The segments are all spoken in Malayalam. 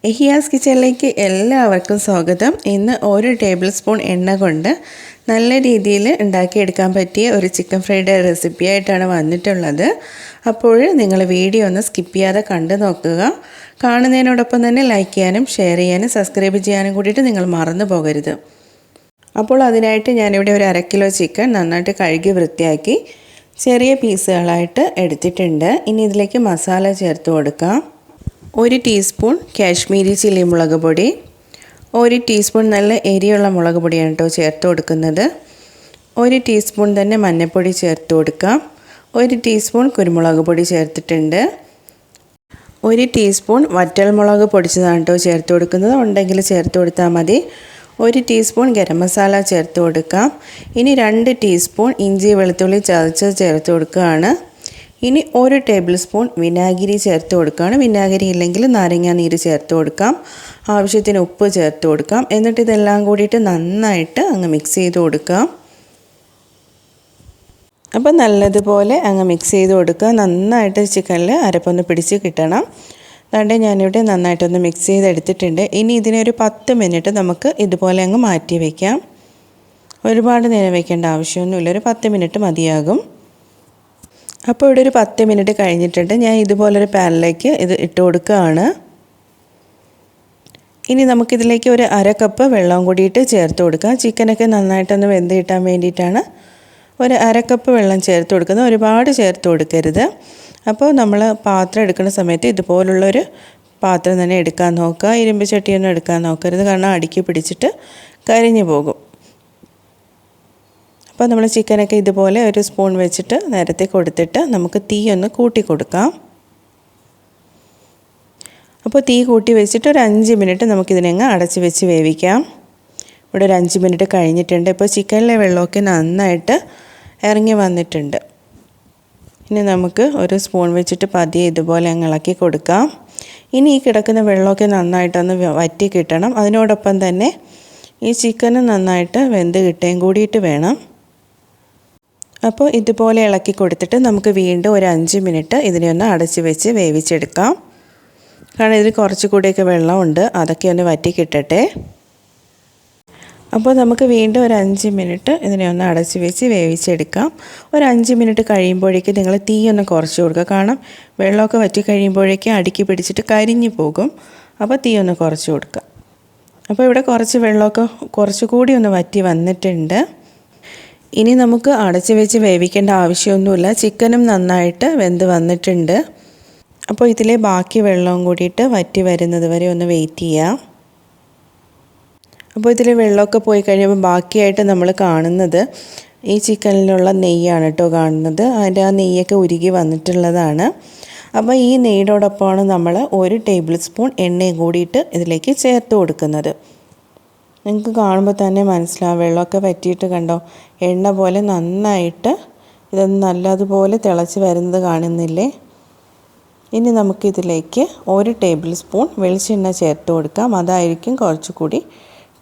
എഹിയാസ് കിച്ചണിലേക്ക് എല്ലാവർക്കും സ്വാഗതം. ഇന്ന് 1 ടേബിൾ സ്പൂൺ എണ്ണ കൊണ്ട് നല്ല രീതിയിൽ ഉണ്ടാക്കിയെടുക്കാൻ പറ്റിയ ഒരു ചിക്കൻ ഫ്രൈഡ് റെസിപ്പി ആയിട്ടാണ് വന്നിട്ടുള്ളത്. അപ്പോൾ നിങ്ങൾ വീഡിയോ ഒന്ന് സ്കിപ്പ് ചെയ്യാതെ കണ്ടു നോക്കുക. കാണുന്നതിനോടൊപ്പം തന്നെ ലൈക്ക് ചെയ്യാനും ഷെയർ ചെയ്യാനും സബ്സ്ക്രൈബ് ചെയ്യാനും കൂടിയിട്ട് നിങ്ങൾ മറന്നു പോകരുത്. അപ്പോൾ അതിനായിട്ട് ഞാനിവിടെ ഒരു 1/2 കിലോ ചിക്കൻ നന്നായിട്ട് കഴുകി വൃത്തിയാക്കി ചെറിയ പീസുകളായിട്ട് എടുത്തിട്ടുണ്ട്. ഇനി ഇതിലേക്ക് മസാല ചേർത്ത് കൊടുക്കാം. 1 ടീസ്പൂൺ കാശ്മീരി ചില്ലി മുളക് പൊടി, 1 ടീസ്പൂൺ നല്ല എരിയുള്ള മുളക് പൊടിയാണ് കേട്ടോ ചേർത്ത് കൊടുക്കുന്നത്. 1 ടീസ്പൂൺ തന്നെ മഞ്ഞൾപ്പൊടി ചേർത്ത് കൊടുക്കാം. 1 ടീസ്പൂൺ കുരുമുളക് പൊടി ചേർത്തിട്ടുണ്ട്. 1 ടീസ്പൂൺ വറ്റൽമുളക് പൊടിച്ചതാണ് കേട്ടോ ചേർത്ത് കൊടുക്കുന്നത്. ഉണ്ടെങ്കിൽ ചേർത്ത് കൊടുത്താൽ മതി. 1 ടീസ്പൂൺ ഗരം മസാല ചേർത്ത് കൊടുക്കാം. ഇനി 2 ടീസ്പൂൺ ഇഞ്ചി വെളുത്തുള്ളി ചതച്ചത് ചേർത്ത് കൊടുക്കുകയാണ്. ഇനി 1 ടേബിൾ സ്പൂൺ വിനാഗിരി ചേർത്ത് കൊടുക്കുകയാണ്. വിനാഗിരി ഇല്ലെങ്കിൽ നാരങ്ങ നീര് ചേർത്ത് കൊടുക്കാം. ആവശ്യത്തിന് ഉപ്പ് ചേർത്ത് കൊടുക്കാം. എന്നിട്ട് ഇതെല്ലാം കൂടിയിട്ട് നന്നായിട്ട് അങ്ങ് മിക്സ് ചെയ്ത് കൊടുക്കാം. അപ്പോൾ നല്ലതുപോലെ അങ്ങ് മിക്സ് ചെയ്ത് കൊടുക്കുക. നന്നായിട്ട് ചിക്കനിൽ അരപ്പൊന്ന് പിടിച്ച് കിട്ടണം. അതുകൊണ്ട് ഞാനിവിടെ നന്നായിട്ടൊന്ന് മിക്സ് ചെയ്തെടുത്തിട്ടുണ്ട്. ഇനി ഇതിനൊരു 10 മിനിറ്റ് നമുക്ക് ഇതുപോലെ അങ്ങ് മാറ്റി വയ്ക്കാം. ഒരുപാട് നേരം വയ്ക്കേണ്ട ആവശ്യമൊന്നുമില്ല, ഒരു 10 മിനിറ്റ് മതിയാകും. അപ്പോൾ ഇവിടെ ഒരു 10 മിനിറ്റ് കഴിഞ്ഞിട്ടുണ്ട്. ഞാൻ ഇതുപോലൊരു പാനിലേക്ക് ഇത് ഇട്ട് കൊടുക്കുകയാണ്. ഇനി നമുക്കിതിലേക്ക് ഒരു 1/2 കപ്പ് വെള്ളം കൂടിയിട്ട് ചേർത്ത് കൊടുക്കാം. ചിക്കനൊക്കെ നന്നായിട്ടൊന്ന് വെന്ത് കിട്ടാൻ വേണ്ടിയിട്ടാണ് ഒരു 1/2 കപ്പ് വെള്ളം ചേർത്ത് കൊടുക്കുന്നത്. ഒരുപാട് ചേർത്ത് കൊടുക്കരുത്. അപ്പോൾ നമ്മൾ പാത്രം എടുക്കുന്ന സമയത്ത് ഇതുപോലുള്ളൊരു പാത്രം തന്നെ എടുക്കാൻ നോക്കുക. ഇരുമ്പ് ചട്ടിയൊന്നും എടുക്കാൻ നോക്കരുത്, കാരണം അടിക്ക് പിടിച്ചിട്ട് കരിഞ്ഞു പോകും. അപ്പോൾ നമ്മൾ ചിക്കനൊക്കെ ഇതുപോലെ ഒരു സ്പൂൺ വെച്ചിട്ട് നേരത്തെ കൊടുത്തിട്ട് നമുക്ക് തീ ഒന്ന് കൂട്ടി കൊടുക്കാം. അപ്പോൾ തീ കൂട്ടി വെച്ചിട്ട് ഒരു 5 മിനിറ്റ് നമുക്കിതിനങ്ങ് അടച്ച് വെച്ച് വേവിക്കാം. ഇവിടെ ഒരു 5 മിനിറ്റ് കഴിഞ്ഞിട്ടുണ്ട്. ഇപ്പോൾ ചിക്കനിലെ വെള്ളമൊക്കെ നന്നായിട്ട് ഇറങ്ങി വന്നിട്ടുണ്ട്. ഇനി നമുക്ക് ഒരു സ്പൂൺ വെച്ചിട്ട് പതിയെ ഇതുപോലെ അങ്ങ് ഇളക്കി കൊടുക്കാം. ഇനി ഈ കിടക്കുന്ന വെള്ളമൊക്കെ നന്നായിട്ടൊന്ന് വറ്റി കിട്ടണം. അതിനോടൊപ്പം തന്നെ ഈ ചിക്കന് നന്നായിട്ട് വെന്ത് കിട്ടുകയും കൂടിയിട്ട് വേണം. അപ്പോൾ ഇതുപോലെ ഇളക്കി കൊടുത്തിട്ട് നമുക്ക് വീണ്ടും ഒരു 5 മിനിറ്റ് ഇതിനെ ഒന്ന് അടച്ച് വെച്ച് വേവിച്ചെടുക്കാം. കാരണം ഇതിൽ കുറച്ചുകൂടിയൊക്കെ വെള്ളമുണ്ട്, അതൊക്കെ ഒന്ന് വറ്റി കിട്ടട്ടെ. അപ്പോൾ നമുക്ക് വീണ്ടും ഒരു 5 മിനിറ്റ് ഇതിനെ ഒന്ന് അടച്ച് വെച്ച് വേവിച്ചെടുക്കാം. ഒരു 5 മിനിറ്റ് കഴിയുമ്പോഴേക്കും നിങ്ങൾ തീ ഒന്ന് കുറച്ച് കൊടുക്കുക. കാരണം വെള്ളമൊക്കെ വറ്റി കഴിയുമ്പോഴേക്കും അടിക്ക് പിടിച്ചിട്ട് കരിഞ്ഞു പോകും. അപ്പോൾ തീ ഒന്ന് കുറച്ച് കൊടുക്കുക. അപ്പോൾ ഇവിടെ കുറച്ച് വെള്ളമൊക്കെ കുറച്ചുകൂടി ഒന്ന് വറ്റി വന്നിട്ടുണ്ട്. ഇനി നമുക്ക് അടച്ച് വെച്ച് വേവിക്കേണ്ട ആവശ്യമൊന്നുമില്ല. ചിക്കനും നന്നായിട്ട് വെന്ത് വന്നിട്ടുണ്ട്. അപ്പോൾ ഇതിലെ ബാക്കി വെള്ളവും കൂടിയിട്ട് വറ്റി വരുന്നത് വരെ ഒന്ന് വെയിറ്റ് ചെയ്യാം. അപ്പോൾ ഇതിൽ വെള്ളമൊക്കെ പോയി കഴിയുമ്പോൾ ബാക്കിയായിട്ട് നമ്മൾ കാണുന്നത് ഈ ചിക്കനിലുള്ള നെയ്യാണ് കേട്ടോ കാണുന്നത്. അതിൻ്റെ ആ നെയ്യൊക്കെ ഉരുകി വന്നിട്ടുള്ളതാണ്. അപ്പോൾ ഈ നെയ്യോടൊപ്പമാണ് നമ്മൾ 1 ടേബിൾ സ്പൂൺ എണ്ണയും കൂടിയിട്ട് ഇതിലേക്ക് ചേർത്ത് കൊടുക്കുന്നത്. നിങ്ങൾക്ക് കാണുമ്പോൾ തന്നെ മനസ്സിലാവും, വെള്ളമൊക്കെ വറ്റിയിട്ട് കണ്ടോ, എണ്ണ പോലെ നന്നായിട്ട് ഇതൊന്ന് നല്ലതുപോലെ തിളച്ച് വരുന്നത് കാണുന്നില്ലേ. ഇനി നമുക്കിതിലേക്ക് 1 ടേബിൾ സ്പൂൺ വെളിച്ചെണ്ണ ചേർത്ത് കൊടുക്കാം. അതായിരിക്കും കുറച്ചുകൂടി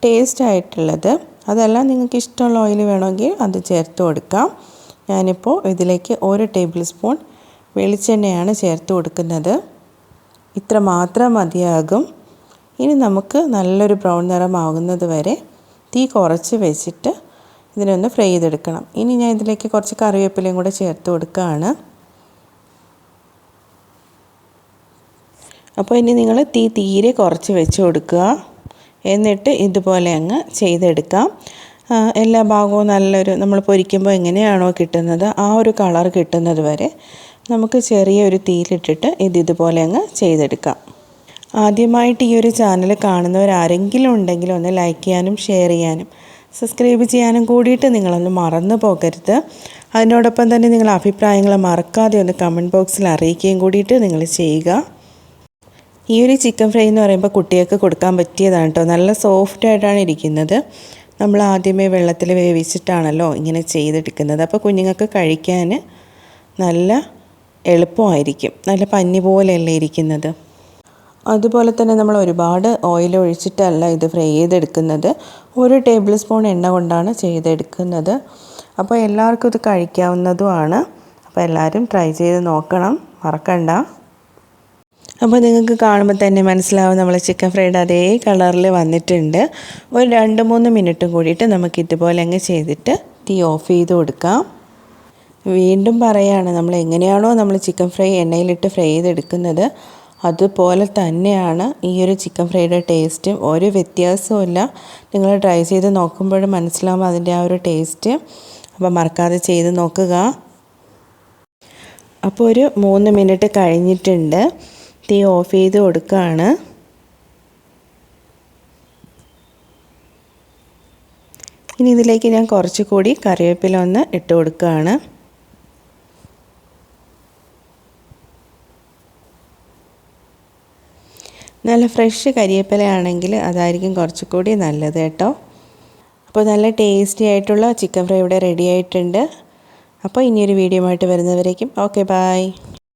ടേസ്റ്റ് ആയിട്ടുള്ളത്. അതല്ല നിങ്ങൾക്ക് ഇഷ്ടമുള്ള ഓയിൽ വേണമെങ്കിൽ അത് ചേർത്ത് കൊടുക്കാം. ഞാനിപ്പോൾ ഇതിലേക്ക് 1 ടേബിൾ സ്പൂൺ വെളിച്ചെണ്ണയാണ് ചേർത്ത് കൊടുക്കുന്നത്. ഇത്ര മാത്രം മതിയാകും. ഇനി നമുക്ക് നല്ലൊരു ബ്രൗൺ നിറമാകുന്നത് വരെ തീ കുറച്ച് വെച്ചിട്ട് ഇതിനൊന്ന് ഫ്രൈ ചെയ്തെടുക്കണം. ഇനി ഞാൻ ഇതിലേക്ക് കുറച്ച് കറിവേപ്പിലയും കൂടെ ചേർത്ത് കൊടുക്കുകയാണ്. അപ്പോൾ ഇനി നിങ്ങൾ തീ തീരെ കുറച്ച് വെച്ച് കൊടുക്കുക. എന്നിട്ട് ഇതുപോലെ അങ്ങ് ചെയ്തെടുക്കാം. എല്ലാ ഭാഗവും നല്ലൊരു നമ്മൾ പൊരിക്കുമ്പോൾ എങ്ങനെയാണോ കിട്ടുന്നത് ആ ഒരു കളർ കിട്ടുന്നത് വരെ നമുക്ക് ചെറിയൊരു തീയിലിട്ടിട്ട് ഇതുപോലെ അങ്ങ് ചെയ്തെടുക്കാം. ആദ്യമായിട്ട് ഈ ഒരു ചാനൽ കാണുന്നവരാരെങ്കിലും ഉണ്ടെങ്കിൽ ഒന്ന് ലൈക്ക് ചെയ്യാനും ഷെയർ ചെയ്യാനും സബ്സ്ക്രൈബ് ചെയ്യാനും കൂടിയിട്ട് നിങ്ങളൊന്ന് മറന്നു പോകരുത്. അതിനോടൊപ്പം തന്നെ നിങ്ങളുടെ അഭിപ്രായങ്ങൾ മറക്കാതെ ഒന്ന് കമൻറ്റ് ബോക്സിൽ അറിയിക്കുകയും കൂടിയിട്ട് നിങ്ങൾ ചെയ്യുക. ഈ ഒരു ചിക്കൻ ഫ്രൈ എന്ന് പറയുമ്പോൾ കുട്ടികൾക്ക് കൊടുക്കാൻ പറ്റിയതാണ് കേട്ടോ. നല്ല സോഫ്റ്റായിട്ടാണ് ഇരിക്കുന്നത്. നമ്മൾ ആദ്യമേ വെള്ളത്തിൽ വേവിച്ചിട്ടാണല്ലോ ഇങ്ങനെ ചെയ്തെടുക്കുന്നത്. അപ്പോൾ കുഞ്ഞുങ്ങൾക്ക് കഴിക്കാൻ നല്ല എളുപ്പമായിരിക്കും. നല്ല പഞ്ഞി പോലെയല്ലേ ഇരിക്കുന്നത്. അതുപോലെ തന്നെ നമ്മൾ ഒരുപാട് ഓയിൽ ഒഴിച്ചിട്ടല്ല ഇത് ഫ്രൈ ചെയ്തെടുക്കുന്നത്. 1 ടേബിൾ സ്പൂൺ എണ്ണ കൊണ്ടാണ് ചെയ്തെടുക്കുന്നത്. അപ്പോൾ എല്ലാവർക്കും ഇത് കഴിക്കാവുന്നതുമാണ്. അപ്പോൾ എല്ലാവരും ട്രൈ ചെയ്ത് നോക്കണം, മറക്കണ്ട. അപ്പോൾ നിങ്ങൾക്ക് കാണുമ്പോൾ തന്നെ മനസ്സിലാവും നമ്മൾ ചിക്കൻ ഫ്രൈഡ് അതേ കളറിൽ വന്നിട്ടുണ്ട്. ഒരു 2-3 മിനിറ്റും കൂടിയിട്ട് നമുക്ക് ഇതുപോലെ അങ്ങ് ചെയ്തിട്ട് തീ ഓഫ് ചെയ്ത് കൊടുക്കാം. വീണ്ടും പറയുകയാണ്, നമ്മൾ എങ്ങനെയാണോ നമ്മൾ ചിക്കൻ ഫ്രൈ എണ്ണയിലിട്ട് ഫ്രൈ ചെയ്തെടുക്കുന്നത് അതുപോലെ തന്നെയാണ് ഈ ഒരു ചിക്കൻ ഫ്രൈയുടെ ടേസ്റ്റും. ഒരു വ്യത്യാസവുമില്ല. നിങ്ങൾ ട്രൈ ചെയ്ത് നോക്കുമ്പോഴും മനസ്സിലാവും അതിൻ്റെ ആ ഒരു ടേസ്റ്റ്. അപ്പോൾ മറക്കാതെ ചെയ്ത് നോക്കുക. അപ്പോൾ ഒരു 3 മിനിറ്റ് കഴിഞ്ഞിട്ടുണ്ട്. തീ ഓഫ് ചെയ്ത് കൊടുക്കുകയാണ്. ഇനി ഇതിലേക്ക് ഞാൻ കുറച്ചുകൂടി കറിവേപ്പില ഒന്ന് ഇട്ട് കൊടുക്കുകയാണ്. നല്ല ഫ്രഷ് കരിവേപ്പിലയാണെങ്കിൽ അതായിരിക്കും കുറച്ചുകൂടി നല്ലത് കേട്ടോ. അപ്പോൾ നല്ല ടേസ്റ്റി ആയിട്ടുള്ള ചിക്കൻ ഫ്രൈ ഇവിടെ റെഡി ആയിട്ടുണ്ട്. അപ്പോൾ ഇനിയൊരു വീഡിയോ ആയിട്ട് വരുന്നവരേക്കും ഓക്കെ ബൈ.